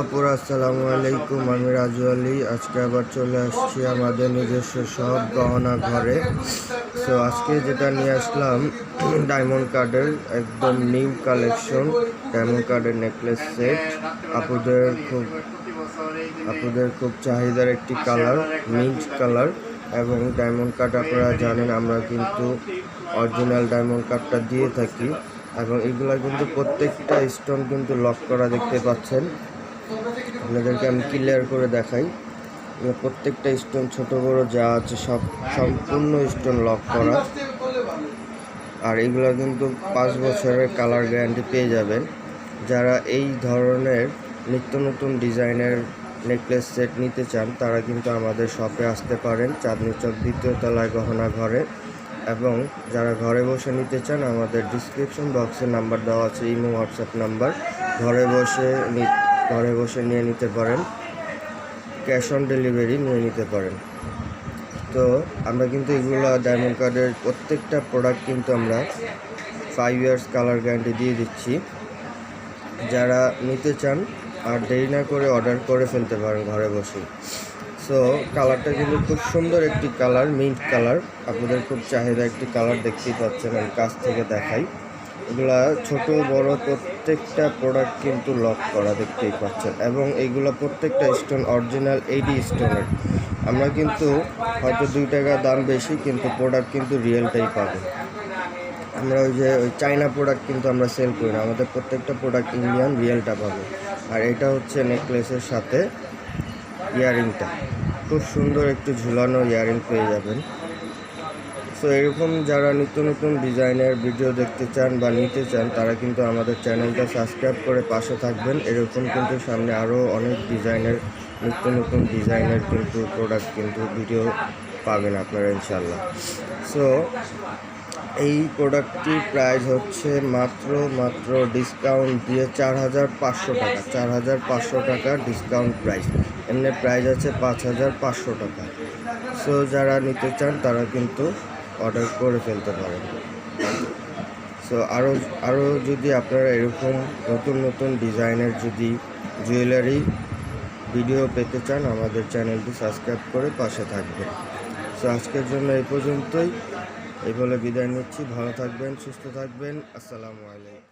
আপুরা আসসালামু আলাইকুম। আমি রাজু আলী। আজকে আবার চলে আসছি আমাদের নিজস্ব সব গহনা ঘরে। সো আজকে যেটা নিয়ে আসলাম ডায়মন্ড কার্ডের একদম নিউ কালেকশন, ডায়মন্ড কার্ডের নেকলেস সেট। আপুদের খুব চাহিদার একটি কালার, মিন্ট কালার। এবং ডায়মন্ড কার্ড আপনারা জানেন আমরা কিন্তু অরিজিনাল ডায়মন্ড কার্ডটা দিয়ে থাকি, এবং এগুলা কিন্তু প্রত্যেকটা স্টোন কিন্তু লক করা দেখতে পাচ্ছেন। আপনাদেরকে আমি ক্লিয়ার করে দেখাই। প্রত্যেকটা স্টোন ছোট বড় যা আছে সব সম্পূর্ণ স্টোন লক করা, আর এগুলো কিন্তু 5 বছরের কালার গ্যারান্টি পেয়ে যাবেন। যারা এই ধরনের নিত্য নতুন ডিজাইনের নেকলেস সেট নিতে চান তারা কিন্তু আমাদের শপে আসতে পারেন, চাঁদনী চক 2য় তলায় গহনা ঘরে। এবং যারা ঘরে বসে নিতে চান আমাদের ডিসক্রিপশন বক্সে নাম্বার দেওয়া আছে, ইমো হোয়াটসঅ্যাপ নাম্বার। ঘরে বসে নিয়ে নিতে পারেন, ক্যাশ অন ডেলিভারি নিয়ে নিতে পারেন। তো আমরা কিন্তু এগুলো ডায়মন্ড কার্ডের প্রত্যেকটা প্রোডাক্ট কিন্তু আমরা 5 ইয়ার্স কালার গ্যারান্টি দিয়ে দিচ্ছি। যারা নিতে চান আর দেরি না করে অর্ডার করে ফেলতে পারেন ঘরে বসে। সো কালারটা কিন্তু খুব সুন্দর একটি কালার, মিন্ট কালার। আপনাদের খুব চাহিদা একটি কালার, দেখতেই পাচ্ছেন। আমি কাছ থেকে দেখাই। এগুলা ছোট বড় প্রত্যেকটা প্রোডাক্ট কিন্তু লক করা দেখতেই পাচ্ছেন, এবং এইগুলো প্রত্যেকটা স্টোন অরিজিনাল 80 স্টোনের। আমরা কিন্তু হয়তো 2 টাকা দাম বেশি, কিন্তু প্রোডাক্ট কিন্তু রিয়েলটাই পাবেন। আমরা ওই চাইনা প্রোডাক্ট কিন্তু আমরা সেল করি না, আমাদের প্রত্যেকটা প্রোডাক্ট ইন্ডিয়ান রিয়েলটা পাবে। আর এটা হচ্ছে নেকলেসের সাথে ইয়ারিংটা, খুব সুন্দর একটু ঝুলানো ইয়ারিং পেয়ে যাবেন। সো এরকম যারা নিত্য নতুন ডিজাইনের ভিডিও দেখতে চান বা নিতে চান তারা কিন্তু আমাদের চ্যানেলটা সাবস্ক্রাইব করে পাশে থাকবেন। এরকম কিন্তু সামনে আরও অনেক ডিজাইনের, নিত্য নতুন ডিজাইনের কিন্তু প্রোডাক্ট কিন্তু ভিডিও পাবেন আপনারা ইনশাল্লাহ। সো এই প্রোডাক্টটির প্রাইস হচ্ছে মাত্র ডিসকাউন্ট দিয়ে 4500 টাকা, 4500 টাকা ডিসকাউন্ট প্রাইস। এমনি প্রাইস আছে 5500 টাকা। সো যারা নিতে চান তারা কিন্তু অর্ডার করে ফেলতে পারেন। সো আরও যদি আপনারা এরকম নতুন নতুন ডিজাইনের যদি জুয়েলারি ভিডিও পেতে চান আমাদের চ্যানেলটি সাবস্ক্রাইব করে পাশে থাকবেন। সো আজকের জন্য এই পর্যন্তই। এই বলে বিদায় নিচ্ছি। ভালো থাকবেন, সুস্থ থাকবেন। আসসালামু আলাইকুম।